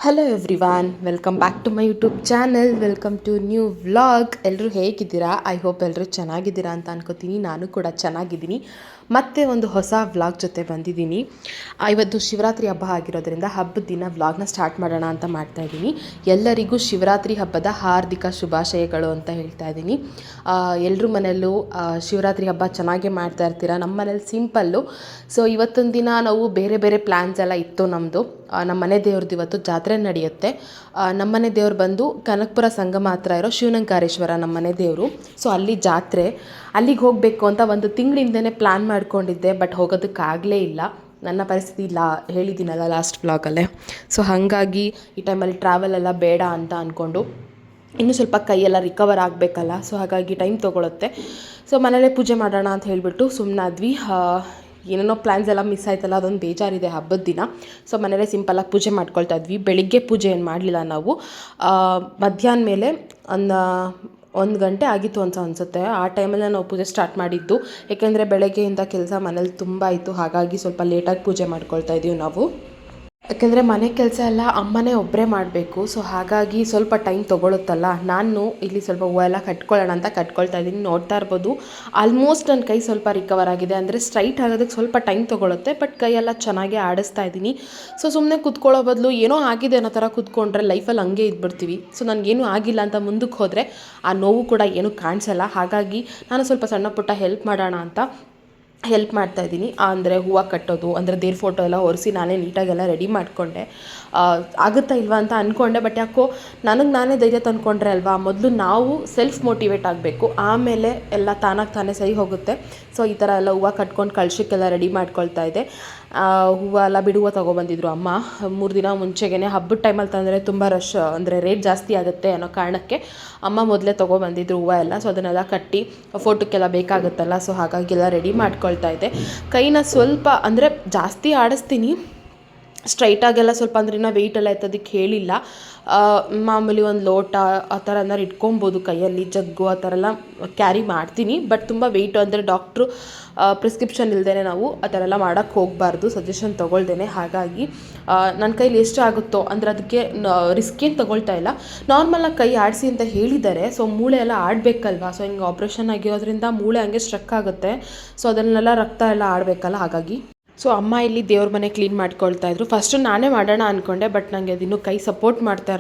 Hello everyone, welcome back to my YouTube channel. Welcome to new vlog. ಎಲ್ಲರೂ ಹೇಗಿದ್ದೀರಾ? I hope ಎಲ್ಲರೂ ಚೆನ್ನಾಗಿದ್ದೀರಾ ಅಂತ ಅನ್ಕೋತೀನಿ. ನಾನು ಕೂಡ ಚೆನ್ನಾಗಿದ್ದೀನಿ. ಮತ್ತೆ ಒಂದು ಹೊಸ ವ್ಲಾಗ್ ಜೊತೆ ಬಂದಿದ್ದೀನಿ. ಇವತ್ತು ಶಿವರಾತ್ರಿ ಹಬ್ಬ ಆಗಿರೋದ್ರಿಂದ ಹಬ್ಬದ ದಿನ ವ್ಲಾಗ್ನ ಸ್ಟಾರ್ಟ್ ಮಾಡೋಣ ಅಂತ ಮಾಡ್ತಾಯಿದ್ದೀನಿ. ಎಲ್ಲರಿಗೂ ಶಿವರಾತ್ರಿ ಹಬ್ಬದ ಹಾರ್ದಿಕ ಶುಭಾಶಯಗಳು ಅಂತ ಹೇಳ್ತಾ ಇದ್ದೀನಿ. ಎಲ್ಲರ ಮನೆಯಲ್ಲೂ ಶಿವರಾತ್ರಿ ಹಬ್ಬ ಚೆನ್ನಾಗೇ ಮಾಡ್ತಾ ಇರ್ತೀರ. ನಮ್ಮ ಮನೇಲಿ ಸಿಂಪಲ್ಲು. ಸೊ ಇವತ್ತೊಂದು ದಿನ ನಾವು ಬೇರೆ ಬೇರೆ ಪ್ಲ್ಯಾನ್ಸ್ ಎಲ್ಲ ಇತ್ತು ನಮ್ಮದು. ನಮ್ಮ ಮನೆ ದೇವ್ರದ್ದು ಇವತ್ತು ಜಾತ್ರೆ ನಡೆಯುತ್ತೆ. ನಮ್ಮನೆ ದೇವ್ರು ಬಂದು ಕನಕಪುರ ಸಂಗಮ ಹತ್ರ ಇರೋ ಶಿವನಂಕಾರೇಶ್ವರ ನಮ್ಮನೆ ದೇವರು. ಸೊ ಅಲ್ಲಿ ಜಾತ್ರೆ, ಅಲ್ಲಿಗೆ ಹೋಗಬೇಕು ಅಂತ ಒಂದು ತಿಂಗಳಿಂದನೇ ಪ್ಲ್ಯಾನ್ ಮಾಡ್ಕೊಂಡಿದ್ದೆ. ಬಟ್ ಹೋಗೋದಕ್ಕಾಗಲೇ ಇಲ್ಲ. ನನ್ನ ಪರಿಸ್ಥಿತಿ ಹೇಳಿದ್ದೀನಲ್ಲ ಲಾಸ್ಟ್ ವ್ಲಾಗಲ್ಲೇ. ಸೊ ಹಾಗಾಗಿ ಈ ಟೈಮಲ್ಲಿ ಟ್ರಾವೆಲ್ ಎಲ್ಲ ಬೇಡ ಅಂತ ಅಂದ್ಕೊಂಡು, ಇನ್ನೂ ಸ್ವಲ್ಪ ಕೈಯೆಲ್ಲ ರಿಕವರ್ ಆಗಬೇಕಲ್ಲ. ಸೊ ಹಾಗಾಗಿ ಟೈಮ್ ತೊಗೊಳುತ್ತೆ. ಸೊ ಮನೇಲೇ ಪೂಜೆ ಮಾಡೋಣ ಅಂತ ಹೇಳಿಬಿಟ್ಟು ಸುಮ್ಮನಾದ್ವಿ. ಏನೇನೋ ಪ್ಲ್ಯಾನ್ಸ್ ಎಲ್ಲ ಮಿಸ್ ಆಯ್ತಲ್ಲ, ಅದೊಂದು ಬೇಜಾರಿದೆ ಹಬ್ಬದ ದಿನ. ಸೊ ಮನೇಲೇ ಸಿಂಪಲಾಗಿ ಪೂಜೆ ಮಾಡ್ಕೊಳ್ತಾ ಇದ್ವಿ. ಬೆಳಿಗ್ಗೆ ಪೂಜೆ ಏನು ಮಾಡಲಿಲ್ಲ ನಾವು. ಮಧ್ಯಾಹ್ನ ಮೇಲೆ ಒಂದು ಗಂಟೆ ಆಗಿತ್ತು ಅಂತ ಅನಿಸುತ್ತೆ. ಆ ಟೈಮಲ್ಲೇ ನಾವು ಪೂಜೆ ಸ್ಟಾರ್ಟ್ ಮಾಡಿದ್ದು. ಏಕೆಂದರೆ ಬೆಳಗ್ಗೆಯಿಂದ ಕೆಲಸ ಮನೇಲಿ ತುಂಬ ಇತ್ತು. ಹಾಗಾಗಿ ಸ್ವಲ್ಪ ಲೇಟಾಗಿ ಪೂಜೆ ಮಾಡ್ಕೊಳ್ತಾ ಇದ್ದೀವಿ ನಾವು. ಯಾಕೆಂದರೆ ಮನೆ ಕೆಲಸ ಎಲ್ಲ ಅಮ್ಮನೇ ಒಬ್ಬರೇ ಮಾಡಬೇಕು. ಸೊ ಹಾಗಾಗಿ ಸ್ವಲ್ಪ ಟೈಮ್ ತೊಗೊಳುತ್ತಲ್ಲ. ನಾನು ಇಲ್ಲಿ ಸ್ವಲ್ಪ ಹೂವು ಎಲ್ಲ ಕಟ್ಕೊಳ್ಳೋಣ ಅಂತ ಕಟ್ಕೊಳ್ತಾ ಇದ್ದೀನಿ. ನೋಡ್ತಾ ಇರ್ಬೋದು, ಆಲ್ಮೋಸ್ಟ್ ನನ್ನ ಕೈ ಸ್ವಲ್ಪ ರಿಕವರ್ ಆಗಿದೆ. ಅಂದರೆ ಸ್ಟ್ರೈಟ್ ಆಗೋದಕ್ಕೆ ಸ್ವಲ್ಪ ಟೈಮ್ ತೊಗೊಳುತ್ತೆ, ಬಟ್ ಕೈಯೆಲ್ಲ ಚೆನ್ನಾಗಿ ಆಡಿಸ್ತಾ ಇದ್ದೀನಿ. ಸೊ ಸುಮ್ಮನೆ ಕೂತ್ಕೊಳ್ಳೋ ಬದಲು ಏನೋ ಆಗಿದೆ ಅನ್ನೋ ಥರ ಕೂತ್ಕೊಂಡ್ರೆ ಲೈಫಲ್ಲಿ ಹಂಗೆ ಇದ್ಬಿಡ್ತೀವಿ. ಸೊ ನನಗೇನು ಆಗಿಲ್ಲ ಅಂತ ಮುಂದಕ್ಕೆ ಹೋದರೆ ಆ ನೋವು ಕೂಡ ಏನೂ ಕಾಣಿಸಲ್ಲ. ಹಾಗಾಗಿ ನಾನು ಸ್ವಲ್ಪ ಸಣ್ಣ ಪುಟ್ಟ ಹೆಲ್ಪ್ ಮಾಡೋಣ ಅಂತ ಹೆಲ್ಪ್ ಮಾಡ್ತಾಯಿದ್ದೀನಿ. ಅಂದರೆ ಹೂವು ಕಟ್ಟೋದು, ಅಂದರೆ ದೇವ್ರ ಫೋಟೋ ಎಲ್ಲ ಒರೆಸಿ ನಾನೇ ನೀಟಾಗೆಲ್ಲ ರೆಡಿ ಮಾಡಿಕೊಂಡೆ. ಆಗುತ್ತಾ ಇಲ್ವಾ ಅಂತ ಅಂದ್ಕೊಂಡೆ. ಬಟ್ ಯಾಕೋ ನನಗೆ ನಾನೇ ಧೈರ್ಯ ತಂದ್ಕೊಂಡ್ರೆ ಅಲ್ವಾ, ಮೊದಲು ನಾವು ಸೆಲ್ಫ್ ಮೋಟಿವೇಟ್ ಆಗಬೇಕು, ಆಮೇಲೆ ಎಲ್ಲ ತಾನಾಗಿ ತಾನೇ ಸರಿ ಹೋಗುತ್ತೆ. ಸೊ ಈ ಥರ ಎಲ್ಲ ಹೂವು ಕಟ್ಕೊಂಡು ಕಳ್ಸಕ್ಕೆಲ್ಲ ರೆಡಿ ಮಾಡ್ಕೊಳ್ತಾ ಇದ್ದೆ. ಹೂವು ಎಲ್ಲ ಬಿಡುವ ತೊಗೊಬಂದಿದ್ರು ಅಮ್ಮ 3 ದಿನ ಮುಂಚೆಗೇ. ಹಬ್ಬದ ಟೈಮಲ್ಲಿ ತಂದರೆ ತುಂಬ ರಶ್, ಅಂದರೆ ರೇಟ್ ಜಾಸ್ತಿ ಆಗುತ್ತೆ ಅನ್ನೋ ಕಾರಣಕ್ಕೆ ಅಮ್ಮ ಮೊದಲೇ ತೊಗೊಬಂದಿದ್ರು ಹೂವು ಎಲ್ಲ. ಸೊ ಅದನ್ನೆಲ್ಲ ಕಟ್ಟಿ ಫೋಟೋಕ್ಕೆಲ್ಲ ಬೇಕಾಗುತ್ತಲ್ಲ. ಸೊ ಹಾಗಾಗಿ ಎಲ್ಲ ರೆಡಿ ಮಾಡ್ಕೊಳ್ತಾ ಇದ್ದೆ. ಕೈನ ಸ್ವಲ್ಪ ಅಂದರೆ ಜಾಸ್ತಿ ಆಡಿಸ್ತೀನಿ, ಸ್ಟ್ರೈಟಾಗೆಲ್ಲ ಸ್ವಲ್ಪ ಅಂದರೆ ಇನ್ನೂ ವೆಯ್ಟೆಲ್ಲ ಎತ್ತೋದಕ್ಕೆ ಹೇಳಿಲ್ಲ. ಮಾಮೂಲಿ ಒಂದು ಲೋಟ ಆ ಥರ ಏನಾರು ಇಟ್ಕೊಬೋದು ಕೈಯಲ್ಲಿ, ಜಗ್ಗು ಆ ಥರ ಎಲ್ಲ ಕ್ಯಾರಿ ಮಾಡ್ತೀನಿ. ಬಟ್ ತುಂಬ ವೆಯ್ಟು ಅಂದರೆ ಡಾಕ್ಟ್ರು ಪ್ರಿಸ್ಕ್ರಿಪ್ಷನ್ ಇಲ್ಲದೇ ನಾವು ಆ ಥರ ಎಲ್ಲ ಮಾಡೋಕ್ಕೆ ಹೋಗಬಾರ್ದು, ಸಜೆಷನ್ ತೊಗೊಳ್ದೇನೆ. ಹಾಗಾಗಿ ನನ್ನ ಕೈಲಿ ಎಷ್ಟು ಆಗುತ್ತೋ, ಅಂದರೆ ಅದಕ್ಕೆ ರಿಸ್ಕ್ ಏನು ತೊಗೊಳ್ತಾ ಇಲ್ಲ. ನಾರ್ಮಲಾಗಿ ಕೈ ಆಡಿಸಿ ಅಂತ ಹೇಳಿದ್ದಾರೆ. ಸೊ ಮೂಳೆ ಎಲ್ಲ ಆಡಬೇಕಲ್ವಾ. ಸೊ ಹಿಂಗೆ ಆಪ್ರೇಷನ್ ಆಗಿರೋದ್ರಿಂದ ಮೂಳೆ ಹಂಗೆ ಸ್ಟ್ರಕ್ ಆಗುತ್ತೆ. ಸೊ ಅದನ್ನೆಲ್ಲ ರಕ್ತ ಎಲ್ಲ ಆಡಬೇಕಲ್ಲ. ಹಾಗಾಗಿ ಸೊ ಅಮ್ಮ ಇಲ್ಲಿ ದೇವ್ರ ಮನೆ ಕ್ಲೀನ್ ಮಾಡ್ಕೊಳ್ತಾಯಿದ್ರು. ಫಸ್ಟು ನಾನೇ ಮಾಡೋಣ ಅಂದ್ಕೊಂಡೆ, ಬಟ್ ನನಗೆ ಅದಿನ್ನೂ ಕೈ ಸಪೋರ್ಟ್ ಮಾಡ್ತಾ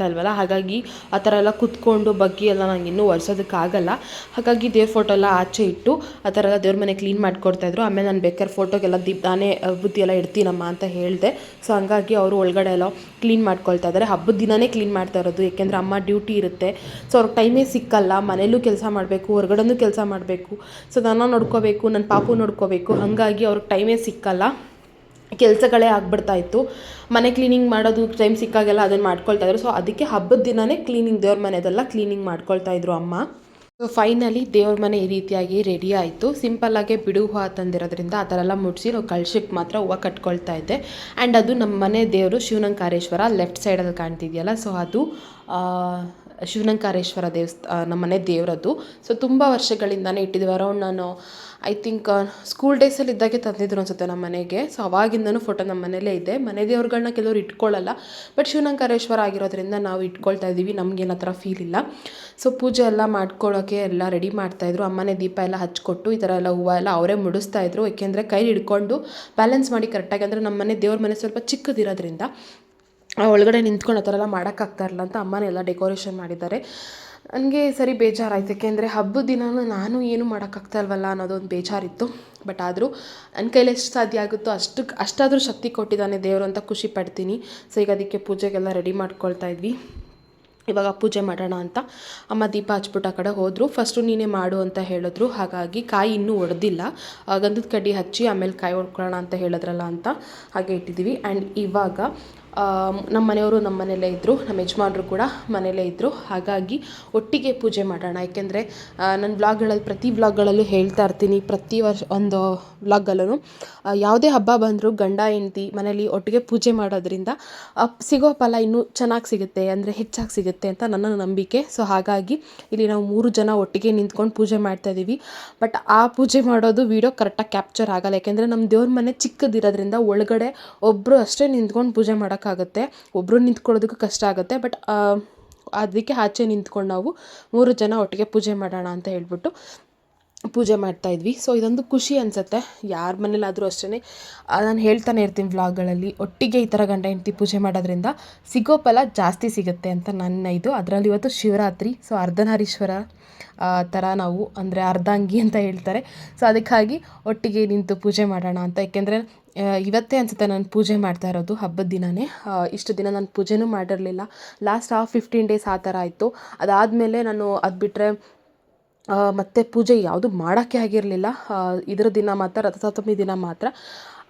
ಇಲ್ವಲ್ಲ. ಹಾಗಾಗಿ ಆ ಥರ ಎಲ್ಲ ಕುತ್ಕೊಂಡು ಬಗ್ಗಿ ಎಲ್ಲ ನಂಗೆ ಇನ್ನೂ ಒರೆಸೋದಕ್ಕಾಗಲ್ಲ. ಹಾಗಾಗಿ ದೇವ್ರ ಫೋಟೋ ಎಲ್ಲ ಆಚೆ ಇಟ್ಟು ಆ ಥರ ಎಲ್ಲ ದೇವ್ರ ಮನೆ ಕ್ಲೀನ್ ಮಾಡ್ಕೊಡ್ತಾಯಿದ್ರು. ಆಮೇಲೆ ನಾನು ಬೇಕಾದ್ರೆ ಫೋಟೋಗೆಲ್ಲ ನಾನೇ ಬುತ್ತಿ ಎಲ್ಲ ಇಡ್ತೀನಮ್ಮ ಅಂತ ಹೇಳಿದೆ. ಸೊ ಹಂಗಾಗಿ ಅವರು ಒಳಗಡೆ ಎಲ್ಲ ಕ್ಲೀನ್ ಮಾಡ್ಕೊಳ್ತಾ ಇದ್ದಾರೆ. ಹಬ್ಬದ ದಿನವೇ ಕ್ಲೀನ್ ಮಾಡ್ತಾ ಇರೋದು, ಏಕೆಂದರೆ ಅಮ್ಮ ಡ್ಯೂಟಿ ಇರುತ್ತೆ. ಸೊ ಅವ್ರಿಗೆ ಟೈಮೇ ಸಿಕ್ಕಲ್ಲ. ಮನೇಲೂ ಕೆಲಸ ಮಾಡಬೇಕು, ಹೊರಗಡೆನೂ ಕೆಲಸ ಮಾಡಬೇಕು. ಸೊ ನಾನು ನೋಡ್ಕೋಬೇಕು, ನನ್ನ ಪಾಪು ನೋಡ್ಕೋಬೇಕು. ಹಾಗಾಗಿ ಅವ್ರಿಗೆ ಟೈಮೇ ಸಿಕ್ಕಲ್ಲ, ಕೆಲಸಗಳೇ ಆಗ್ಬಿಡ್ತಾಯಿತ್ತು. ಮನೆ ಕ್ಲೀನಿಂಗ್ ಮಾಡೋದು ಟೈಮ್ ಸಿಕ್ಕಾಗೆಲ್ಲ ಅದನ್ನು ಮಾಡ್ಕೊಳ್ತಾಯಿದ್ರು. ಸೊ ಅದಕ್ಕೆ ಹಬ್ಬದ ದಿನವೇ ಕ್ಲೀನಿಂಗ್, ದೇವ್ರ ಮನೆದೆಲ್ಲ ಕ್ಲೀನಿಂಗ್ ಮಾಡ್ಕೊಳ್ತಾಯಿದ್ರು ಅಮ್ಮ. ಸೊ ಫೈನಲಿ ದೇವ್ರ ಮನೆ ಈ ರೀತಿಯಾಗಿ ರೆಡಿ ಆಯಿತು. ಸಿಂಪಲ್ಲಾಗೆ ಬಿಡು ಹೂವು ತಂದಿರೋದ್ರಿಂದ ಆ ಥರ ಎಲ್ಲ ಮುಡಿಸಿ ನಾವು ಕಳ್ಸಕ್ಕೆ ಮಾತ್ರ ಹೂವು ಕಟ್ಕೊಳ್ತಾ ಇದ್ದೆ. ಆ್ಯಂಡ್ ಅದು ನಮ್ಮ ಮನೆ ದೇವರು ಶಿವನಂಕಾರೇಶ್ವರ ಲೆಫ್ಟ್ ಸೈಡಲ್ಲಿ ಕಾಣ್ತಿದೆಯಲ್ಲ. ಸೊ ಅದು ಶಿವನಂಕಾರೇಶ್ವರ ನಮ್ಮ ಮನೆ ದೇವರದ್ದು. ಸೊ ತುಂಬ ವರ್ಷಗಳಿಂದನೇ ಇಟ್ಟಿದ್ದೀವಿ. ಅರೌಂಡ್ ನಾನು ಐ ಥಿಂಕ್ ಸ್ಕೂಲ್ ಡೇಸಲ್ಲಿ ಇದ್ದಾಗೆ ತಂದಿದ್ರು ಅನಿಸುತ್ತೆ ನಮ್ಮ ಮನೆಗೆ. ಸೊ ಅವಾಗಿಂದನೂ ಫೋಟೋ ನಮ್ಮ ಮನೇಲೇ ಇದೆ. ಮನೆ ದೇವ್ರುಗಳನ್ನ ಕೆಲವರು ಇಟ್ಕೊಳ್ಳಲ್ಲ, ಬಟ್ ಶಿವನಂಕಾರೇಶ್ವರ ಆಗಿರೋದ್ರಿಂದ ನಾವು ಇಟ್ಕೊಳ್ತಾ ಇದ್ದೀವಿ. ನಮಗೇನು ಆ ಥರ ಫೀಲ್ ಇಲ್ಲ. ಸೊ ಪೂಜೆ ಎಲ್ಲ ಮಾಡ್ಕೊಳ್ಳೋಕ್ಕೆ ಎಲ್ಲ ರೆಡಿ ಮಾಡ್ತಾಯಿದ್ರು. ಅಮ್ಮನೇ ದೀಪ ಎಲ್ಲ ಹಚ್ಕೊಟ್ಟು ಈ ಥರ ಎಲ್ಲ ಹೂವು ಎಲ್ಲ ಅವರೇ ಮುಡಿಸ್ತಾಯಿದ್ರು. ಏಕೆಂದರೆ ಕೈ ಹಿಡ್ಕೊಂಡು ಬ್ಯಾಲೆನ್ಸ್ ಮಾಡಿ ಕರೆಕ್ಟಾಗಿ, ಅಂದರೆ ನಮ್ಮ ಮನೆ ದೇವ್ರ ಮನೆ ಸ್ವಲ್ಪ ಚಿಕ್ಕದಿರೋದ್ರಿಂದ ಒಳಗಡೆ ನಿಂತ್ಕೊಂಡು ಆ ಥರ ಎಲ್ಲ ಮಾಡೋಕ್ಕಾಗ್ತಾ ಇರಲ್ಲ ಅಂತ ಅಮ್ಮನೇ ಎಲ್ಲ ಡೆಕೋರೇಷನ್ ಮಾಡಿದ್ದಾರೆ. ನನಗೆ ಸರಿ ಬೇಜಾರಾಯ್ತು, ಏಕೆಂದರೆ ಹಬ್ಬದ ದಿನ ನಾನು ಏನೂ ಮಾಡೋಕ್ಕಾಗ್ತಾ ಇಲ್ವಲ್ಲ ಅನ್ನೋದೊಂದು ಬೇಜಾರಿತ್ತು. ಬಟ್ ಆದರೂ ನನ್ನ ಕೈಲಿ ಎಷ್ಟು ಸಾಧ್ಯ ಆಗುತ್ತೋ ಅಷ್ಟಾದರೂ ಶಕ್ತಿ ಕೊಟ್ಟಿದ್ದಾನೆ ದೇವರು ಅಂತ ಖುಷಿ ಪಡ್ತೀನಿ. ಸೊ ಈಗ ಅದಕ್ಕೆ ಪೂಜೆಗೆಲ್ಲ ರೆಡಿ ಮಾಡ್ಕೊಳ್ತಾ ಇದ್ವಿ. ಇವಾಗ ಪೂಜೆ ಮಾಡೋಣ ಅಂತ ಅಮ್ಮ ದೀಪ ಹಚ್ಬಿಟ್ಟು ಆ ಕಡೆ ಹೋದರು. ಫಸ್ಟು ನೀನೇ ಮಾಡು ಅಂತ ಹೇಳಿದ್ರು. ಹಾಗಾಗಿ ಕಾಯಿ ಇನ್ನೂ ಒಡೆದಿಲ್ಲ, ಗಂಧದ ಕಡ್ಡಿ ಹಚ್ಚಿ ಆಮೇಲೆ ಕಾಯಿ ಹೊಡ್ಕೊಳ್ಳೋಣ ಅಂತ ಹೇಳಿದ್ರಲ್ಲ ಅಂತ ಹಾಗೆ ಇಟ್ಟಿದ್ದೀವಿ. ಆ್ಯಂಡ್ ಇವಾಗ ನಮ್ಮ ಮನೆಯವರು ನಮ್ಮ ಮನೆಯಲ್ಲೇ ಇದ್ದರು, ನಮ್ಮ ಯಜಮಾನ್ರು ಕೂಡ ಮನೆಯಲ್ಲೇ ಇದ್ದರು. ಹಾಗಾಗಿ ಒಟ್ಟಿಗೆ ಪೂಜೆ ಮಾಡೋಣ. ಏಕೆಂದರೆ ನನ್ನ ಪ್ರತಿ ವ್ಲಾಗ್ಗಳಲ್ಲೂ ಹೇಳ್ತಾ ಇರ್ತೀನಿ, ಪ್ರತಿ ವರ್ಷ ಒಂದು ವ್ಲಾಗಲ್ಲೂ ಯಾವುದೇ ಹಬ್ಬ ಬಂದರೂ ಗಂಡ ಹೆಂಡತಿ ಮನೇಲಿ ಒಟ್ಟಿಗೆ ಪೂಜೆ ಮಾಡೋದ್ರಿಂದ ಸಿಗೋ ಫಲ ಇನ್ನೂ ಚೆನ್ನಾಗಿ ಸಿಗುತ್ತೆ, ಅಂದರೆ ಹೆಚ್ಚಾಗಿ ಸಿಗುತ್ತೆ ಅಂತ ನನ್ನ ನಂಬಿಕೆ. ಸೊ ಹಾಗಾಗಿ ಇಲ್ಲಿ ನಾವು 3 ಜನ ಒಟ್ಟಿಗೆ ನಿಂತ್ಕೊಂಡು ಪೂಜೆ ಮಾಡ್ತಾಯಿದ್ದೀವಿ. ಬಟ್ ಆ ಪೂಜೆ ಮಾಡೋದು ವೀಡಿಯೋ ಕರೆಕ್ಟಾಗಿ ಕ್ಯಾಪ್ಚರ್ ಆಗಲ್ಲ, ಯಾಕೆಂದರೆ ನಮ್ಮ ದೇವ್ರ ಮನೆ ಚಿಕ್ಕದಿರೋದ್ರಿಂದ ಒಳಗಡೆ ಒಬ್ಬರು ಅಷ್ಟೇ ನಿಂತ್ಕೊಂಡು ಪೂಜೆ ಮಾಡೋಕ್ಕೆ ಮಾಡೋಕ್ಕಾಗುತ್ತೆ, ಒಬ್ಬರು ನಿಂತ್ಕೊಳ್ಳೋದಕ್ಕೂ ಕಷ್ಟ ಆಗುತ್ತೆ. ಬಟ್ ಅದಕ್ಕೆ ಆಚೆ ನಿಂತ್ಕೊಂಡು ನಾವು 3 ಜನ ಒಟ್ಟಿಗೆ ಪೂಜೆ ಮಾಡೋಣ ಅಂತ ಹೇಳ್ಬಿಟ್ಟು ಪೂಜೆ ಮಾಡ್ತಾಯಿದ್ವಿ. ಸೊ ಇದೊಂದು ಖುಷಿ ಅನಿಸುತ್ತೆ. ಯಾರ ಮನೇಲಾದರೂ ಅಷ್ಟೇ, ನಾನು ಹೇಳ್ತಾನೆ ಇರ್ತೀನಿ ವ್ಲಾಗ್ಗಳಲ್ಲಿ, ಒಟ್ಟಿಗೆ ಈ ಥರ ಗಂಡ ಹೆಂಡತಿ ಪೂಜೆ ಮಾಡೋದ್ರಿಂದ ಸಿಗೋ ಫಲ ಜಾಸ್ತಿ ಸಿಗುತ್ತೆ ಅಂತ ನನ್ನ ಇದು. ಅದರಲ್ಲಿ ಇವತ್ತು ಶಿವರಾತ್ರಿ, ಸೊ ಅರ್ಧನಾರೀಶ್ವರ ಥರ ನಾವು, ಅಂದರೆ ಅರ್ಧಾಂಗಿ ಅಂತ ಹೇಳ್ತಾರೆ. ಸೊ ಅದಕ್ಕಾಗಿ ಒಟ್ಟಿಗೆ ನಿಂತು ಪೂಜೆ ಮಾಡೋಣ ಅಂತ. ಏಕೆಂದರೆ ಇವತ್ತೇ ಅನಿಸುತ್ತೆ ನಾನು ಪೂಜೆ ಮಾಡ್ತಾ ಇರೋದು, ಹಬ್ಬದ ದಿನವೇ. ಇಷ್ಟು ದಿನ ನಾನು ಪೂಜೆನೂ ಮಾಡಿರಲಿಲ್ಲ. ಲಾಸ್ಟ್ 15 ಡೇಸ್ ಆ ಥರ ಆಯಿತು. ಅದಾದಮೇಲೆ ನಾನು ಅದು ಬಿಟ್ಟರೆ ಮತ್ತು ಪೂಜೆ ಯಾವುದು ಮಾಡೋಕ್ಕೆ ಆಗಿರಲಿಲ್ಲ. ಇದರ ದಿನ ಮಾತ್ರ, ರಥಸಪ್ತಮಿ ದಿನ ಮಾತ್ರ,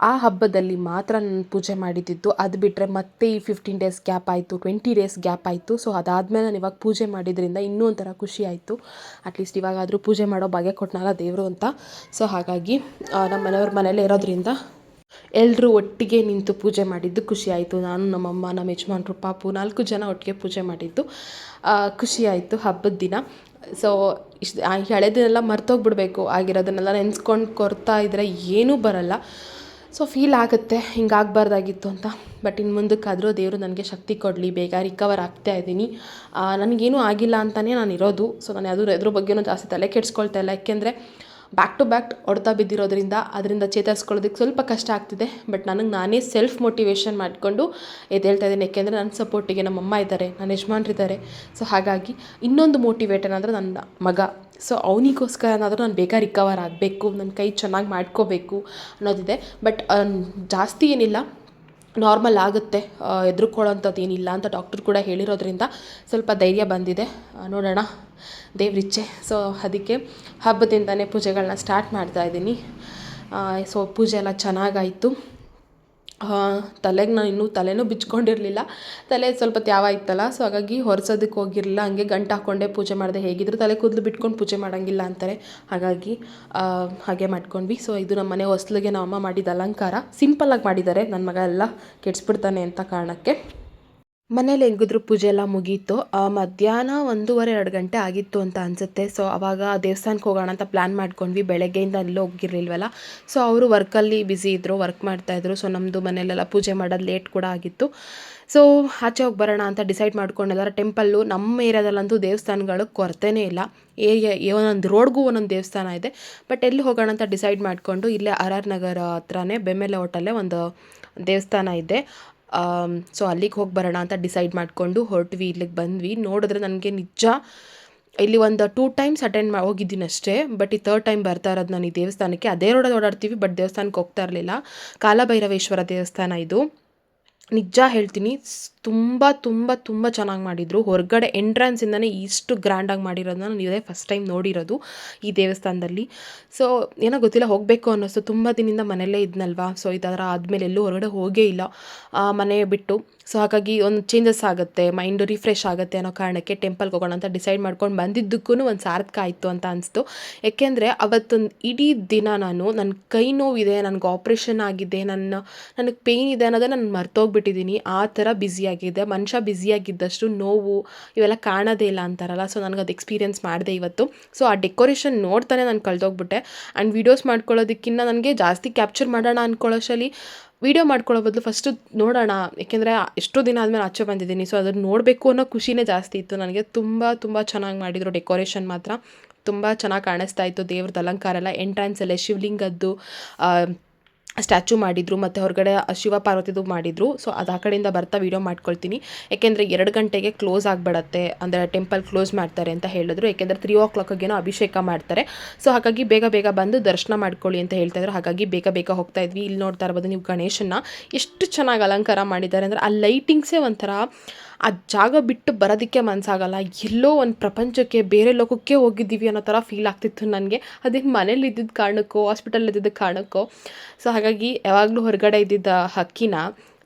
ಆ ಹಬ್ಬದಲ್ಲಿ ಮಾತ್ರ ನಾನು ಪೂಜೆ ಮಾಡಿದ್ದಿದ್ದು. ಅದು ಬಿಟ್ಟರೆ ಮತ್ತೆ ಈ 15 ಡೇಸ್ ಗ್ಯಾಪ್ ಆಯಿತು, 20 ಡೇಸ್ ಗ್ಯಾಪ್ ಆಯಿತು. ಸೊ ಅದಾದಮೇಲೆ ನಾನು ಇವಾಗ ಪೂಜೆ ಮಾಡಿದ್ರಿಂದ ಇನ್ನೂ ಒಂಥರ ಖುಷಿ ಆಯಿತು. ಅಟ್ಲೀಸ್ಟ್ ಇವಾಗಾದರೂ ಪೂಜೆ ಮಾಡೋ ಭಾಗ್ಯ ಕೊಟ್ಟನಲ್ಲ ದೇವರು ಅಂತ. ಸೊ ಹಾಗಾಗಿ ನಮ್ಮ ಮನೆಯವ್ರ ಮನೇಲೇ ಇರೋದ್ರಿಂದ ಎಲ್ಲರೂ ಒಟ್ಟಿಗೆ ನಿಂತು ಪೂಜೆ ಮಾಡಿದ್ದು ಖುಷಿ ಆಯಿತು. ನಾನು, ನಮ್ಮಮ್ಮ, ನಮ್ಮ ಯಜಮಾನ್ರು, ಪಾಪು 4 ಜನ ಒಟ್ಟಿಗೆ ಪೂಜೆ ಮಾಡಿದ್ದು ಖುಷಿ ಆಯಿತು ಹಬ್ಬದ ದಿನ. ಸೊ ಹಳೆದನ್ನೆಲ್ಲ ಮರ್ತೋಗ್ಬಿಡ್ಬೇಕು, ಆಗಿರೋದನ್ನೆಲ್ಲ ನೆನೆಸ್ಕೊಂಡು ಕೊರ್ತಾ ಇದ್ದರೆ ಏನೂ ಬರಲ್ಲ. ಸೊ ಫೀಲ್ ಆಗುತ್ತೆ ಹಿಂಗಾಗಬಾರ್ದಾಗಿತ್ತು ಅಂತ. ಬಟ್ ಇನ್ನು ಮುಂದಕ್ಕಾದರೂ ದೇವರು ನನಗೆ ಶಕ್ತಿ ಕೊಡಲಿ, ಬೇಗ ರಿಕವರ್ ಆಗ್ತಾ ಇದ್ದೀನಿ. ನನಗೇನೂ ಆಗಿಲ್ಲ ಅಂತಲೇ ನಾನು ಇರೋದು. ಸೊ ನಾನು ಅದ್ರ ಬಗ್ಗೆನೂ ಜಾಸ್ತಿ ತಲೆ ಕೆಡಿಸ್ಕೊಳ್ತಾ ಇಲ್ಲ. ಯಾಕೆಂದರೆ ಬ್ಯಾಕ್ ಟು ಬ್ಯಾಕ್ ಹೊಡೆತ ಬಿದ್ದಿರೋದ್ರಿಂದ ಅದರಿಂದ ಚೇತರಿಸ್ಕೊಳ್ಳೋದಕ್ಕೆ ಸ್ವಲ್ಪ ಕಷ್ಟ ಆಗ್ತಿದೆ. ಬಟ್ ನನಗೆ ನಾನೇ ಸೆಲ್ಫ್ ಮೋಟಿವೇಶನ್ ಮಾಡಿಕೊಂಡು ಎದ್ದೇಳ್ತಾ ಇದ್ದೀನಿ. ಯಾಕೆಂದರೆ ನನ್ನ ಸಪೋರ್ಟಿಗೆ ನಮ್ಮಮ್ಮ ಇದ್ದಾರೆ, ನನ್ನ ಯಜಮಾನ್ರಿದ್ದಾರೆ. ಸೊ ಹಾಗಾಗಿ ಇನ್ನೊಂದು ಮೋಟಿವೇಟ್ ಏನಾದರೂ ನನ್ನ ಮಗ. ಸೊ ಅವನಿಗೋಸ್ಕರ ಏನಾದರೂ ನಾನು ಬೇಗ ರಿಕವರ್ ಆಗಬೇಕು, ನನ್ನ ಕೈ ಚೆನ್ನಾಗಿ ಮಾಡ್ಕೋಬೇಕು ಅನ್ನೋದಿದೆ. ಬಟ್ ಜಾಸ್ತಿ ಏನಿಲ್ಲ, ನಾರ್ಮಲ್ ಆಗುತ್ತೆ, ಹೆದರ್ಕೊಳ್ಳೋಂಥದ್ದು ಏನಿಲ್ಲ ಅಂತ ಡಾಕ್ಟ್ರು ಕೂಡ ಹೇಳಿರೋದ್ರಿಂದ ಸ್ವಲ್ಪ ಧೈರ್ಯ ಬಂದಿದೆ. ನೋಡೋಣ, ದೇವ್ರಿಚ್ಛೆ. ಸೊ ಅದಕ್ಕೆ ಹಬ್ಬದಿಂದನೇ ಪೂಜೆಗಳನ್ನ ಸ್ಟಾರ್ಟ್ ಮಾಡ್ತಾಯಿದ್ದೀನಿ. ಸೊ ಪೂಜೆ ಎಲ್ಲ ಚೆನ್ನಾಗಾಯಿತು. ತಲೆಗೆ ನಾನು ಇನ್ನೂ ತಲೆನೂ ಬಿಚ್ಕೊಂಡಿರಲಿಲ್ಲ, ತಲೆ ಸ್ವಲ್ಪ ತ್ಯಾವ ಇತ್ತಲ್ಲ. ಸೊ ಹಾಗಾಗಿ ಹೊರಸೋದಕ್ಕೆ ಹೋಗಿರಲಿಲ್ಲ, ಹಂಗೆ ಗಂಟು ಹಾಕ್ಕೊಂಡೆ ಪೂಜೆ ಮಾಡಿದೆ. ಹೇಗಿದ್ರು ತಲೆ ಕೂದಲು ಬಿಟ್ಕೊಂಡು ಪೂಜೆ ಮಾಡೋಂಗಿಲ್ಲ ಅಂತಾರೆ, ಹಾಗಾಗಿ ಹಾಗೆ ಮಾಡ್ಕೊಂಡ್ವಿ. ಸೊ ಇದು ನಮ್ಮ ಮನೆ ಹೊಸ್ಲಿಗೆ ನಮ್ಮ ಅಮ್ಮ ಮಾಡಿದ ಅಲಂಕಾರ. ಸಿಂಪಲ್ಲಾಗಿ ಮಾಡಿದ್ದಾರೆ, ನನ್ನ ಮಗ ಎಲ್ಲ ಕೆಡಿಸ್ಬಿಡ್ತಾನೆ ಅಂತ ಕಾರಣಕ್ಕೆ. ಮನೇಲಿ ಹೆಂಗಿದ್ರು ಪೂಜೆ ಎಲ್ಲ ಮುಗೀತು. ಮಧ್ಯಾಹ್ನ 1:30-2 ಗಂಟೆ ಆಗಿತ್ತು ಅಂತ ಅನಿಸುತ್ತೆ. ಸೊ ಆವಾಗ ದೇವಸ್ಥಾನಕ್ಕೆ ಹೋಗೋಣ ಅಂತ ಪ್ಲ್ಯಾನ್ ಮಾಡ್ಕೊಂಡ್ವಿ. ಬೆಳಗ್ಗೆಯಿಂದ ಎಲ್ಲೂ ಹೋಗಿರಲಿಲ್ವಲ್ಲ. ಸೊ ಅವರು ವರ್ಕಲ್ಲಿ ಬ್ಯುಸಿ ಇದ್ದರು, ವರ್ಕ್ ಮಾಡ್ತಾಯಿದ್ರು. ಸೊ ನಮ್ಮದು ಮನೆಯಲ್ಲೆಲ್ಲ ಪೂಜೆ ಮಾಡೋದು ಲೇಟ್ ಕೂಡ ಆಗಿತ್ತು. ಸೊ ಆಚೆ ಹೋಗಿ ಬರೋಣ ಅಂತ ಡಿಸೈಡ್ ಮಾಡ್ಕೊಂಡು ಎಲ್ಲರ ಟೆಂಪಲ್ಲು, ನಮ್ಮ ಏರಿಯಾದಲ್ಲಂತೂ ದೇವಸ್ಥಾನಗಳು ಕೊರತೆನೇ ಇಲ್ಲ. ಒಂದೊಂದು ರೋಡ್ಗೂ ಒಂದೊಂದು ದೇವಸ್ಥಾನ ಇದೆ. ಬಟ್ ಎಲ್ಲಿ ಹೋಗೋಣ ಅಂತ ಡಿಸೈಡ್ ಮಾಡಿಕೊಂಡು ಇಲ್ಲೇ RR ನಗರ ಹತ್ರನೇ ಬೆಮ್ಮೆಲೆ ಹೋಟೆಲ್ಲೇ ಒಂದು ದೇವಸ್ಥಾನ ಇದೆ. ಸೊ ಅಲ್ಲಿಗೆ ಹೋಗಿ ಬರೋಣ ಅಂತ ಡಿಸೈಡ್ ಮಾಡಿಕೊಂಡು ಹೊರಟ್ವಿ. ಇಲ್ಲಿಗೆ ಬಂದ್ವಿ. ನೋಡಿದ್ರೆ ನನಗೆ ನಿಜ ಇಲ್ಲಿ ಒಂದು 2 ಟೈಮ್ಸ್ ಅಟೆಂಡ್ ಹೋಗಿದ್ದೀನಿ ಅಷ್ಟೇ. ಬಟ್ ಈ 3rd ಟೈಮ್ ಬರ್ತಾ ಇರೋದು ನಾನು ಈ ದೇವಸ್ಥಾನಕ್ಕೆ. ಅದೇ ರೋಡಲ್ಲಿ ಓಡಾಡ್ತೀವಿ, ಬಟ್ ದೇವಸ್ಥಾನಕ್ಕೆ ಹೋಗ್ತಾ ಇರಲಿಲ್ಲ. ಕಾಲಭೈರವೇಶ್ವರ ದೇವಸ್ಥಾನ ಇದು. ನಿಜ ಹೇಳ್ತೀನಿ, ತುಂಬ ತುಂಬ ತುಂಬ ಚೆನ್ನಾಗಿ ಮಾಡಿದರು. ಹೊರಗಡೆ ಎಂಟ್ರೆನ್ಸಿಂದನೇ ಇಷ್ಟು ಗ್ರ್ಯಾಂಡಾಗಿ ಮಾಡಿರೋದನ್ನ ನಾನು ಇದೇ ಫಸ್ಟ್ ಟೈಮ್ ನೋಡಿರೋದು ಈ ದೇವಸ್ಥಾನದಲ್ಲಿ. ಸೊ ಏನೋ ಗೊತ್ತಿಲ್ಲ, ಹೋಗಬೇಕು ಅನ್ನಿಸ್ತು. ತುಂಬ ದಿನದಿಂದ ಮನೆಯಲ್ಲೇ ಇದ್ನಲ್ವಾ. ಸೊ ಈ ಥರ ಆದಮೇಲೆ ಎಲ್ಲೂ ಹೊರಗಡೆ ಹೋಗೇ ಇಲ್ಲ ಮನೆ ಬಿಟ್ಟು. ಸೊ ಹಾಗಾಗಿ ಒಂದು ಚೇಂಜಸ್ ಆಗುತ್ತೆ, ಮೈಂಡು ರಿಫ್ರೆಶ್ ಆಗುತ್ತೆ ಅನ್ನೋ ಕಾರಣಕ್ಕೆ ಟೆಂಪಲ್ಗೆ ಹೋಗೋಣ ಅಂತ ಡಿಸೈಡ್ ಮಾಡ್ಕೊಂಡು ಬಂದಿದ್ದಕ್ಕೂ ಒಂದು ಸಾರ್ಥಕ ಆಯಿತು ಅಂತ ಅನಿಸ್ತು. ಏಕೆಂದರೆ ಅವತ್ತೊಂದು ಇಡೀ ದಿನ ನನ್ನ ಕೈ ನೋವಿದೆ, ನನಗೆ ಆಪ್ರೇಷನ್ ಆಗಿದೆ, ನನಗೆ ಪೇಯ್ನ್ ಇದೆ ಅನ್ನೋದನ್ನು ನಾನು ಮರ್ತೋಗ್ಬಿಟ್ಟಿದ್ದೀನಿ. ಆ ಥರ ಬ್ಯುಸಿಯಾಗಿದೆ. ಮನುಷ್ಯ ಬ್ಯುಸಿಯಾಗಿದ್ದಷ್ಟು ನೋವು ಇವೆಲ್ಲ ಕಾಣೋದೇ ಇಲ್ಲ ಅಂತಾರಲ್ಲ. ಸೊ ನನಗದು ಎಕ್ಸ್ಪೀರಿಯೆನ್ಸ್ ಮಾಡಿದೆ ಇವತ್ತು. ಸೊ ಆ ಡೆಕೋರೇಷನ್ ನೋಡ್ತಾನೆ ನಾನು ಕಳೆದೋಗ್ಬಿಟ್ಟೆ. ಆ್ಯಂಡ್ ವೀಡಿಯೋಸ್ ಮಾಡ್ಕೊಳ್ಳೋದಕ್ಕಿಂತ ನನಗೆ ಜಾಸ್ತಿ ಕ್ಯಾಪ್ಚರ್ ಮಾಡೋಣ ಅಂದ್ಕೊಳ್ಳೋಷ್ಟರಲ್ಲಿ ವೀಡಿಯೋ ಮಾಡ್ಕೊಳ್ಳೋ ಬದಲು ಫಸ್ಟು ನೋಡೋಣ. ಏಕೆಂದರೆ ಎಷ್ಟೋ ದಿನ ಆದಮೇಲೆ ಆಚೆ ಬಂದಿದ್ದೀನಿ. ಸೊ ಅದನ್ನು ನೋಡಬೇಕು ಅನ್ನೋ ಖುಷಿನೇ ಜಾಸ್ತಿ ಇತ್ತು ನನಗೆ. ತುಂಬ ತುಂಬ ಚೆನ್ನಾಗಿ ಮಾಡಿದರು. ಡೆಕೋರೇಷನ್ ಮಾತ್ರ ತುಂಬ ಚೆನ್ನಾಗಿ ಕಾಣಿಸ್ತಾ ಇತ್ತು. ದೇವ್ರದ್ದು ಅಲಂಕಾರ ಎಲ್ಲ ಎಂಟ್ರೆನ್ಸಲ್ಲೇ ಶಿವಲಿಂಗದ್ದು ಸ್ಟ್ಯಾಚು ಮಾಡಿದರು, ಮತ್ತು ಹೊರಗಡೆ ಶಿವ ಪಾರ್ವತಿದು ಮಾಡಿದರು. ಸೊ ಅದು ಆ ಕಡೆಯಿಂದ ಬರ್ತಾ ವೀಡಿಯೋ ಮಾಡ್ಕೊಳ್ತೀನಿ. ಏಕೆಂದರೆ 2 ಗಂಟೆಗೆ ಕ್ಲೋಸ್ ಆಗಿಬಿಡತ್ತೆ, ಅಂದರೆ ಟೆಂಪಲ್ ಕ್ಲೋಸ್ ಮಾಡ್ತಾರೆ ಅಂತ ಹೇಳಿದ್ರು. ಏಕೆಂದರೆ 3 o'clockಗೇನೋ ಅಭಿಷೇಕ ಮಾಡ್ತಾರೆ. ಸೊ ಹಾಗಾಗಿ ಬೇಗ ಬೇಗ ಬಂದು ದರ್ಶನ ಮಾಡ್ಕೊಳ್ಳಿ ಅಂತ ಹೇಳ್ತಾಯಿದ್ರು. ಹಾಗಾಗಿ ಬೇಗ ಬೇಗ ಹೋಗ್ತಾ ಇದ್ವಿ. ಇಲ್ಲಿ ನೋಡ್ತಾ ಇರ್ಬೋದು ನೀವು ಗಣೇಶನ ಎಷ್ಟು ಚೆನ್ನಾಗಿ ಅಲಂಕಾರ ಮಾಡಿದ್ದಾರೆ ಅಂದರೆ, ಆ ಲೈಟಿಂಗ್ಸೇ ಒಂಥರ ಆ ಜಾಗ ಬಿಟ್ಟು ಬರೋದಕ್ಕೆ ಮನಸ್ಸಾಗಲ್ಲ. ಎಲ್ಲೋ ಒಂದು ಪ್ರಪಂಚಕ್ಕೆ, ಬೇರೆ ಲೋಕಕ್ಕೆ ಹೋಗಿದ್ದೀವಿ ಅನ್ನೋ ಥರ ಫೀಲ್ ಆಗ್ತಿತ್ತು ನನಗೆ. ಅದೇನು ಮನೇಲಿ ಇದ್ದಿದ್ದ ಕಾರಣಕ್ಕೋ, ಹಾಸ್ಪಿಟಲ್ ಇದ್ದಿದ್ದ ಕಾರಣಕ್ಕೋ. ಸೊ ಹಾಗಾಗಿ ಯಾವಾಗಲೂ ಹೊರಗಡೆ ಇದ್ದಿದ್ದ ಹಕ್ಕಿನ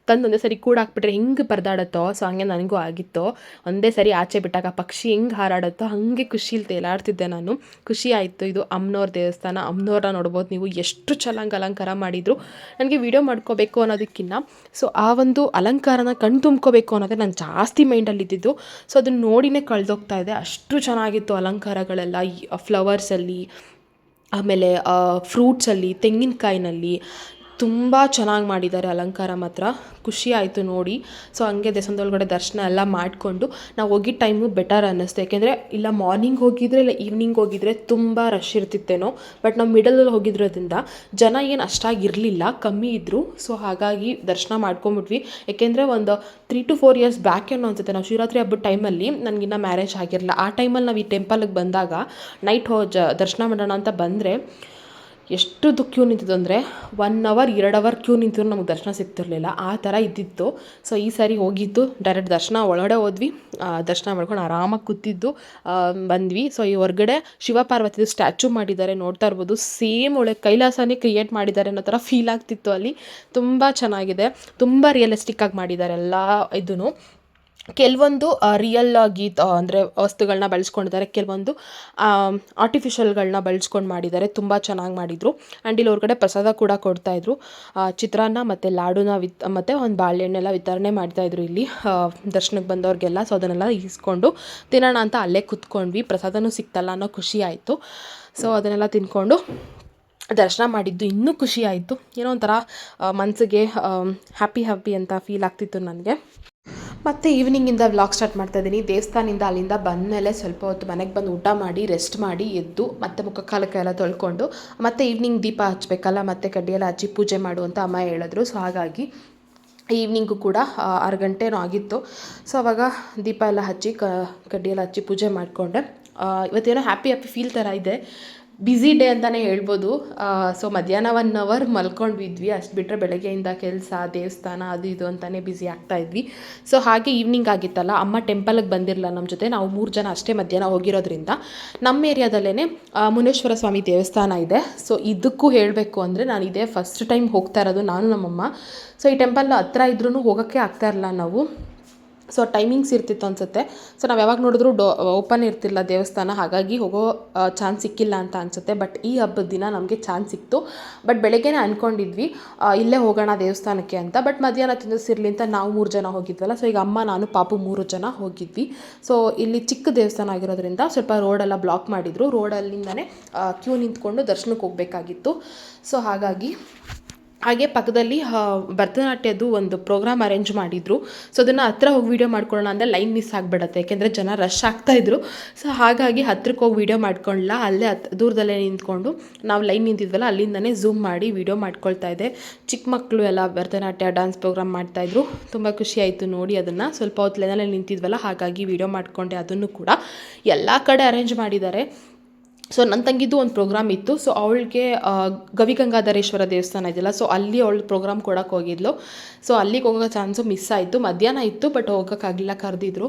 ತಂದು ಒಂದೇ ಸರಿ ಕೂಡಾಕ್ಬಿಟ್ರೆ ಹೆಂಗೆ ಪರದಾಡುತ್ತೋ, ಸೊ ಹಂಗೆ ನನಗೂ ಆಗಿತ್ತು. ಒಂದೇ ಸರಿ ಆಚೆ ಬಿಟ್ಟಾಗ ಪಕ್ಷಿ ಹೆಂಗೆ ಹಾರಾಡುತ್ತೋ ಹಾಗೆ ಖುಷಿಯಲ್ಲಿ ತೇಲಾಡ್ತಿದ್ದೆ ನಾನು. ಖುಷಿ ಆಯಿತು. ಇದು ಅಮ್ಮನವ್ರ ದೇವಸ್ಥಾನ. ಅಮ್ಮನವ್ರನ್ನ ನೋಡ್ಬೋದು ನೀವು, ಎಷ್ಟು ಚೆನ್ನಾಗಿ ಅಲಂಕಾರ ಮಾಡಿದರು. ನನಗೆ ವೀಡಿಯೋ ಮಾಡ್ಕೋಬೇಕು ಅನ್ನೋದಕ್ಕಿಂತ ಸೊ ಆ ಒಂದು ಅಲಂಕಾರನ ಕಣ್ಣು ತುಂಬ್ಕೋಬೇಕು ಅನ್ನೋದೇ ನಾನು ಜಾಸ್ತಿ ಮೈಂಡಲ್ಲಿ ಇದ್ದಿದ್ದು. ಸೊ ಅದನ್ನು ನೋಡಿನೇ ಕಳೆದೋಗ್ತಾ ಇದೆ. ಅಷ್ಟು ಚೆನ್ನಾಗಿತ್ತು ಅಲಂಕಾರಗಳೆಲ್ಲ. ಫ್ಲವರ್ಸಲ್ಲಿ, ಆಮೇಲೆ ಫ್ರೂಟ್ಸಲ್ಲಿ, ತೆಂಗಿನಕಾಯಿನಲ್ಲಿ ತುಂಬ ಚೆನ್ನಾಗಿ ಮಾಡಿದ್ದಾರೆ ಅಲಂಕಾರ ಮಾತ್ರ ಖುಷಿ ಆಯಿತು ನೋಡಿ. ಸೊ ಹಂಗೆ ದೇವಸ್ಥಾನದೊಳಗಡೆ ದರ್ಶನ ಎಲ್ಲ ಮಾಡಿಕೊಂಡು ನಾವು ಹೋಗಿದ್ದ ಟೈಮು ಬೆಟರ್ ಅನ್ನಿಸ್ತು. ಯಾಕೆಂದರೆ ಇಲ್ಲ ಮಾರ್ನಿಂಗ್ ಹೋಗಿದ್ರೆ ಇಲ್ಲ ಈವ್ನಿಂಗ್ ಹೋಗಿದ್ರೆ ತುಂಬ ರಶ್ ಇರ್ತಿತ್ತೇನೋ. ಬಟ್ ನಾವು ಮಿಡಲಲ್ಲಿ ಹೋಗಿದ್ರೋದ್ರಿಂದ ಜನ ಏನು ಅಷ್ಟಾಗಿರಲಿಲ್ಲ, ಕಮ್ಮಿ ಇದ್ದರು. ಸೊ ಹಾಗಾಗಿ ದರ್ಶನ ಮಾಡ್ಕೊಂಬಿಟ್ವಿ. ಯಾಕೆಂದರೆ ಒಂದು 3 to 4 years ಬ್ಯಾಕ್ ಏನೋ ಅನ್ಸುತ್ತೆ, ನಾವು ಶಿವರಾತ್ರಿ ಹಬ್ಬದ ಟೈಮಲ್ಲಿ ನನಗಿನ್ನ ಮ್ಯಾರೇಜ್ ಆಗಿರಲಿಲ್ಲ. ಆ ಟೈಮಲ್ಲಿ ನಾವು ಈ ಟೆಂಪಲ್ಗೆ ಬಂದಾಗ ನೈಟ್ ದರ್ಶನ ಮಾಡೋಣ ಅಂತ ಬಂದರೆ ಎಷ್ಟು ಕ್ಯೂ ನಿಂತಿದ್ದು ಅಂದರೆ 1 hour 2 hour ಕ್ಯೂ ನಿಂತಿದ್ರು ನಮಗೆ ದರ್ಶನ ಸಿಗ್ತಿರ್ಲಿಲ್ಲ, ಆ ಥರ ಇದ್ದಿತ್ತು. ಸೊ ಈ ಸಾರಿ ಹೋಗಿದ್ದು ಡೈರೆಕ್ಟ್ ದರ್ಶನ ಒಳಗಡೆ ಹೋದ್ವಿ, ದರ್ಶನ ಮಾಡ್ಕೊಂಡು ಆರಾಮಾಗಿ ಕೂತಿದ್ದು ಬಂದ್ವಿ. ಸೊ ಈ ಹೊರಗಡೆ ಶಿವ ಪಾರ್ವತಿದು ಸ್ಟ್ಯಾಚು ಮಾಡಿದ್ದಾರೆ, ನೋಡ್ತಾ ಇರ್ಬೋದು. ಸೇಮ್ ಒಳ್ಳೆ ಕೈಲಾಸನೇ ಕ್ರಿಯೇಟ್ ಮಾಡಿದ್ದಾರೆ ಅನ್ನೋ ಥರ ಫೀಲ್ ಆಗ್ತಿತ್ತು ಅಲ್ಲಿ. ತುಂಬ ಚೆನ್ನಾಗಿದೆ, ತುಂಬ ರಿಯಲಿಸ್ಟಿಕ್ಕಾಗಿ ಮಾಡಿದ್ದಾರೆ ಎಲ್ಲ ಇದೂ. ಕೆಲವೊಂದು ರಿಯಲ್ ಅಂದರೆ ವಸ್ತುಗಳನ್ನ ಬಳಸ್ಕೊಂಡಿದ್ದಾರೆ, ಕೆಲವೊಂದು ಆರ್ಟಿಫಿಷಿಯಲ್ಗಳನ್ನ ಬಳಸ್ಕೊಂಡು ಮಾಡಿದ್ದಾರೆ. ತುಂಬ ಚೆನ್ನಾಗಿ ಮಾಡಿದರು. ಆ್ಯಂಡ್ ಇಲ್ಲಿ ಹೊರಗಡೆ ಪ್ರಸಾದ ಕೂಡ ಕೊಡ್ತಾಯಿದ್ರು, ಚಿತ್ರಾನ್ನ ಮತ್ತು ಲಾಡುನ ಮತ್ತು ಒಂದು ಬಾಳೆಹಣ್ಣೆಲ್ಲ ವಿತರಣೆ ಮಾಡ್ತಾಯಿದ್ರು ಇಲ್ಲಿ ದರ್ಶನಕ್ಕೆ ಬಂದವ್ರಿಗೆಲ್ಲ. ಸೊ ಅದನ್ನೆಲ್ಲ ಈಸ್ಕೊಂಡು ತಿನ್ನೋಣ ಅಂತ ಅಲ್ಲೇ ಕೂತ್ಕೊಂಡ್ವಿ. ಪ್ರಸಾದನೂ ಸಿಕ್ತಲ್ಲ ಅನ್ನೋ ಖುಷಿ ಆಯಿತು. ಸೊ ಅದನ್ನೆಲ್ಲ ತಿಂದ್ಕೊಂಡು ದರ್ಶನ ಮಾಡಿದ್ದು ಇನ್ನೂ ಖುಷಿ ಆಯಿತು. ಏನೋ ಒಂಥರ ಮನಸ್ಸಿಗೆ ಹ್ಯಾಪಿ ಅಂತ ಫೀಲ್ ಆಗ್ತಿತ್ತು ನನಗೆ. ಮತ್ತು ಈವ್ನಿಂಗಿಂದ ವ್ಲಾಗ್ ಸ್ಟಾರ್ಟ್ ಮಾಡ್ತಾಯಿದ್ದೀನಿ. ದೇವಸ್ಥಾನದಿಂದ ಅಲ್ಲಿಂದ ಬಂದಮೇಲೆ ಸ್ವಲ್ಪ ಹೊತ್ತು ಮನೆಗೆ ಬಂದು ಊಟ ಮಾಡಿ ರೆಸ್ಟ್ ಮಾಡಿ ಎದ್ದು ಮತ್ತೆ ಮುಖ ಕಾಲಕ್ಕೆಲ್ಲ ತೊಳ್ಕೊಂಡು ಮತ್ತು ಈವ್ನಿಂಗ್ ದೀಪ ಹಚ್ಚಬೇಕಲ್ಲ, ಮತ್ತು ಕಡ್ಡಿಯೆಲ್ಲ ಹಚ್ಚಿ ಪೂಜೆ ಮಾಡು ಅಂತ ಅಮ್ಮ ಹೇಳಿದ್ರು. ಸೊ ಹಾಗಾಗಿ ಈವ್ನಿಂಗು ಕೂಡ 6 ಗಂಟೆನೂ ಆಗಿತ್ತು. ಸೊ ಅವಾಗ ದೀಪ ಎಲ್ಲ ಹಚ್ಚಿ ಕಡ್ಡಿಯೆಲ್ಲ ಹಚ್ಚಿ ಪೂಜೆ ಮಾಡಿಕೊಂಡೆ. ಇವತ್ತೇನೋ ಹ್ಯಾಪಿ ಫೀಲ್ ಥರ ಇದೆ. ಬ್ಯುಸಿ ಡೇ ಅಂತಲೇ ಹೇಳ್ಬೋದು. ಸೊ ಮಧ್ಯಾಹ್ನ 1 hour ಮಲ್ಕೊಂಡ್ವಿದ್ವಿ, ಅಷ್ಟು ಬಿಟ್ಟರೆ ಬೆಳಗ್ಗೆಯಿಂದ ಕೆಲಸ, ದೇವಸ್ಥಾನ ಅದು ಇದು ಅಂತಲೇ ಬ್ಯುಸಿ ಆಗ್ತಾಯಿದ್ವಿ. ಸೊ ಹಾಗೆ ಈವ್ನಿಂಗ್ ಆಗಿತ್ತಲ್ಲ, ಅಮ್ಮ ಟೆಂಪಲ್ಗೆ ಬಂದಿರಲಿಲ್ಲ ನಮ್ಮ ಜೊತೆ. ನಾವು 3 ಜನ ಅಷ್ಟೇ ಮಧ್ಯಾಹ್ನ ಹೋಗಿರೋದ್ರಿಂದ. ನಮ್ಮ ಏರಿಯಾದಲ್ಲೇ ಮುನೇಶ್ವರ ಸ್ವಾಮಿ ದೇವಸ್ಥಾನ ಇದೆ. ಸೊ ಇದಕ್ಕೂ ಹೇಳಬೇಕು ಅಂದರೆ ನಾನು ಇದೇ ಫಸ್ಟ್ ಟೈಮ್ ಹೋಗ್ತಾ ಇರೋದು, ನಾನು ನಮ್ಮಮ್ಮ. ಸೊ ಈ ಟೆಂಪಲ್ ಹತ್ರ ಇದ್ರೂ ಹೋಗೋಕ್ಕೆ ಆಗ್ತಾ ಇರಲ್ಲ ನಾವು. ಸೊ ಟೈಮಿಂಗ್ಸ್ ಇರ್ತಿತ್ತು ಅನಿಸುತ್ತೆ. ಸೊ ನಾವು ಯಾವಾಗ ನೋಡಿದ್ರೂ ಓಪನ್ ಇರ್ತಿಲ್ಲ ದೇವಸ್ಥಾನ, ಹಾಗಾಗಿ ಹೋಗೋ ಚಾನ್ಸ್ ಸಿಕ್ಕಿಲ್ಲ ಅಂತ ಅನಿಸುತ್ತೆ. ಬಟ್ ಈ ಹಬ್ಬದ ದಿನ ನಮಗೆ ಚಾನ್ಸ್ ಸಿಕ್ತು. ಬಟ್ ಬೆಳಗ್ಗೆನೇ ಅಂದ್ಕೊಂಡಿದ್ವಿ ಇಲ್ಲೇ ಹೋಗೋಣ ದೇವಸ್ಥಾನಕ್ಕೆ ಅಂತ. ಬಟ್ ಮಧ್ಯಾಹ್ನ ತಿನ್ನಿಸಿರ್ಲಿ ಅಂತ ನಾವು 3 ಜನ ಹೋಗಿದ್ವಲ್ಲ. ಸೊ ಈಗ ಅಮ್ಮ, ನಾನು, ಪಾಪು 3 ಜನ ಹೋಗಿದ್ವಿ. ಸೊ ಇಲ್ಲಿ ಚಿಕ್ಕ ದೇವಸ್ಥಾನ ಆಗಿರೋದ್ರಿಂದ ಸ್ವಲ್ಪ ರೋಡೆಲ್ಲ ಬ್ಲಾಕ್ ಮಾಡಿದರು. ರೋಡಲ್ಲಿಂದನೇ ಕ್ಯೂ ನಿಂತ್ಕೊಂಡು ದರ್ಶನಕ್ಕೆ ಹೋಗಬೇಕಾಗಿತ್ತು. ಸೊ ಹಾಗೆ ಪಕ್ಕದಲ್ಲಿ ಭರತನಾಟ್ಯದ್ದು ಒಂದು ಪ್ರೋಗ್ರಾಮ್ ಅರೇಂಜ್ ಮಾಡಿದರು. ಸೊ ಅದನ್ನು ಹತ್ರ ಹೋಗಿ ವೀಡಿಯೋ ಮಾಡ್ಕೊಳ್ಳೋಣ ಅಂದರೆ ಲೈನ್ ಮಿಸ್ ಆಗಿಬಿಡತ್ತೆ, ಯಾಕೆಂದರೆ ಜನ ರಶ್ ಆಗ್ತಾಯಿದ್ರು. ಸೊ ಹಾಗಾಗಿ ಹತ್ರಕ್ಕೆ ಹೋಗಿ ವೀಡಿಯೋ ಮಾಡ್ಕೊಳ್ಳಲ್ಲ, ಅಲ್ಲೇ ದೂರದಲ್ಲೇ ನಿಂತ್ಕೊಂಡು ನಾವು ಲೈನ್ ನಿಂತಿದ್ವಲ್ಲ ಅಲ್ಲಿಂದನೇ ಝೂಮ್ ಮಾಡಿ ವೀಡಿಯೋ ಮಾಡ್ಕೊಳ್ತಾ ಇದ್ದೆ. ಚಿಕ್ಕ ಮಕ್ಕಳು ಎಲ್ಲ ಭರತನಾಟ್ಯ ಡ್ಯಾನ್ಸ್ ಪ್ರೋಗ್ರಾಮ್ ಮಾಡ್ತಾಯಿದ್ರು. ತುಂಬ ಖುಷಿ ಆಯಿತು ನೋಡಿ ಅದನ್ನು. ಸ್ವಲ್ಪ ಹೊತ್ತು ಲೈನಲ್ಲಿ ನಿಂತಿದ್ವಲ್ಲ, ಹಾಗಾಗಿ ವೀಡಿಯೋ ಮಾಡಿಕೊಂಡೆ. ಅದನ್ನು ಕೂಡ ಎಲ್ಲ ಕಡೆ ಅರೇಂಜ್ ಮಾಡಿದ್ದಾರೆ. ಸೊ ನನ್ನ ತಂಗಿದ್ದು ಒಂದು ಪ್ರೋಗ್ರಾಮ್ ಇತ್ತು. ಸೊ ಅವಳಿಗೆ ಗವಿಗಂಗಾಧರೇಶ್ವರ ದೇವಸ್ಥಾನ ಇದೆಯಲ್ಲ, ಸೊ ಅಲ್ಲಿ ಅವಳು ಪ್ರೋಗ್ರಾಮ್ ಕೊಡೋಕೆ ಹೋಗಿದ್ಲು. ಸೊ ಅಲ್ಲಿಗೆ ಹೋಗೋ ಚಾನ್ಸು ಮಿಸ್ ಆಯಿತು. ಮಧ್ಯಾಹ್ನ ಇತ್ತು, ಬಟ್ ಹೋಗೋಕ್ಕಾಗಲಿಲ್ಲ, ಕರೆದಿದ್ರು.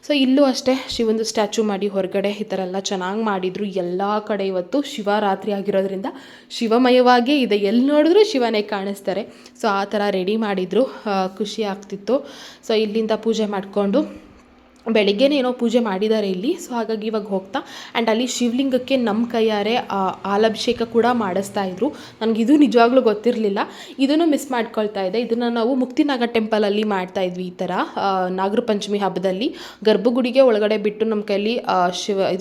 ಸೊ ಇಲ್ಲೂ ಅಷ್ಟೇ ಶಿವಂದು ಸ್ಟ್ಯಾಚು ಮಾಡಿ ಹೊರಗಡೆ ಈ ಥರ ಎಲ್ಲ ಚೆನ್ನಾಗಿ ಮಾಡಿದರು. ಎಲ್ಲ ಕಡೆ ಇವತ್ತು ಶಿವರಾತ್ರಿ ಆಗಿರೋದ್ರಿಂದ ಶಿವಮಯವಾಗೇ ಇದೆ, ಎಲ್ಲಿ ನೋಡಿದ್ರೂ ಶಿವನೇ ಕಾಣಿಸ್ತಾರೆ. ಸೊ ಆ ಥರ ರೆಡಿ ಮಾಡಿದರು, ಖುಷಿ ಆಗ್ತಿತ್ತು. ಸೊ ಇಲ್ಲಿಂದ ಪೂಜೆ ಮಾಡಿಕೊಂಡು ಬೆಳಿಗ್ಗೆನೇ ಏನೋ ಪೂಜೆ ಮಾಡಿದ್ದಾರೆ ಇಲ್ಲಿ. ಸೊ ಹಾಗಾಗಿ ಇವಾಗ ಹೋಗ್ತಾ ಆ್ಯಂಡ್ ಅಲ್ಲಿ ಶಿವಲಿಂಗಕ್ಕೆ ನಮ್ಮ ಕೈಯಾರೆ ಹಾಲಭಿಷೇಕ ಕೂಡ ಮಾಡಿಸ್ತಾಯಿದ್ರು. ನನಗಿದು ನಿಜವಾಗ್ಲೂ ಗೊತ್ತಿರಲಿಲ್ಲ, ಇದನ್ನು ಮಿಸ್ ಮಾಡ್ಕೊಳ್ತಾ ಇದ್ದೆ. ಇದನ್ನು ನಾವು ಮುಕ್ತಿನಾಗ ಟೆಂಪಲಲ್ಲಿ ಮಾಡ್ತಾಯಿದ್ವಿ. ಈ ಥರ ನಾಗರ ಪಂಚಮಿ ಹಬ್ಬದಲ್ಲಿ ಗರ್ಭಗುಡಿಗೆ ಒಳಗಡೆ ಬಿಟ್ಟು ನಮ್ಮ ಕೈಯಲ್ಲಿ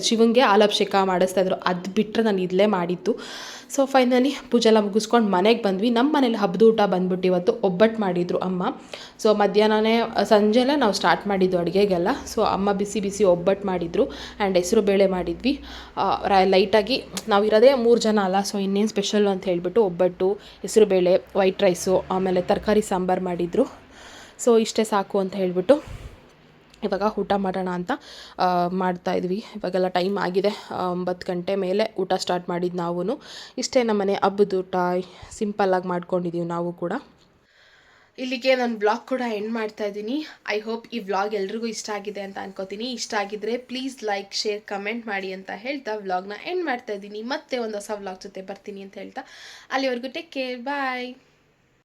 ಶಿವಂಗೆ ಹಾಲಭಿಷೇಕ ಮಾಡಿಸ್ತಾಯಿದ್ರು. ಅದು ಬಿಟ್ಟರೆ ನಾನು ಇಲ್ಲೇ ಮಾಡಿದ್ದು. ಸೊ ಫೈನಲಿ ಪೂಜೆ ಎಲ್ಲ ಮುಗಿಸ್ಕೊಂಡು ಮನೆಗೆ ಬಂದ್ವಿ. ನಮ್ಮ ಮನೇಲಿ ಹಬ್ಬದ ಊಟ ಬಂದ್ಬಿಟ್ಟು ಇವತ್ತು ಒಬ್ಬಟ್ಟು ಮಾಡಿದರು ಅಮ್ಮ. ಸೊ ಮಧ್ಯಾಹ್ನನೇ ಸಂಜೆಲೇ ನಾವು ಸ್ಟಾರ್ಟ್ ಮಾಡಿದ್ದು ಅಡುಗೆಗೆಲ್ಲ. ಸೊ ಅಮ್ಮ ಬಿಸಿ ಬಿಸಿ ಒಬ್ಬಟ್ಟು ಮಾಡಿದರು ಆ್ಯಂಡ್ ಹೆಸರು ಬೇಳೆ ಮಾಡಿದ್ವಿ. ಲೈಟಾಗಿ ನಾವಿರೋದೇ 3 ಜನ ಅಲ್ಲ, ಸೊ ಇನ್ನೇನು ಸ್ಪೆಷಲ್ಲು ಅಂತ ಹೇಳಿಬಿಟ್ಟು ಒಬ್ಬಟ್ಟು, ಹೆಸರು ಬೇಳೆ, ವೈಟ್ ರೈಸು, ಆಮೇಲೆ ತರಕಾರಿ ಸಾಂಬಾರು ಮಾಡಿದರು. ಸೊ ಇಷ್ಟೇ ಸಾಕು ಅಂತ ಹೇಳಿಬಿಟ್ಟು ಇವಾಗ ಊಟ ಮಾಡೋಣ ಅಂತ ಮಾಡ್ತಾಯಿದ್ವಿ. ಇವಾಗೆಲ್ಲ ಟೈಮ್ ಆಗಿದೆ, 9 ಗಂಟೆ ಮೇಲೆ ಊಟ ಸ್ಟಾರ್ಟ್ ಮಾಡಿದ್ದು ನಾವು. ಇಷ್ಟೇ ನಮ್ಮನೆ ಹಬ್ಬದ ಊಟ, ಸಿಂಪಲ್ಲಾಗಿ ಮಾಡ್ಕೊಂಡಿದ್ದೀವಿ ನಾವು ಕೂಡ. ಇಲ್ಲಿಗೆ ನಾನು ವ್ಲಾಗ್ ಕೂಡ ಎಂಡ್ ಮಾಡ್ತಾ ಇದ್ದೀನಿ. ಐ ಹೋಪ್ ಈ ವ್ಲಾಗ್ ಎಲ್ರಿಗೂ ಇಷ್ಟ ಆಗಿದೆ ಅಂತ ಅನ್ಕೋತೀನಿ. ಇಷ್ಟ ಆಗಿದ್ರೆ ಪ್ಲೀಸ್ ಲೈಕ್, ಶೇರ್, ಕಮೆಂಟ್ ಮಾಡಿ ಅಂತ ಹೇಳ್ತಾ ವ್ಲಾಗ್ನ ಎಂಡ್ ಮಾಡ್ತಾ ಇದ್ದೀನಿ. ಮತ್ತೆ ಒಂದು ಹೊಸ ವ್ಲಾಗ್ ಜೊತೆ ಬರ್ತೀನಿ ಅಂತ ಹೇಳ್ತಾ ಅಲ್ಲಿವರೆಗೂ ಟೇಕ್ ಕೇರ್, ಬಾಯ್.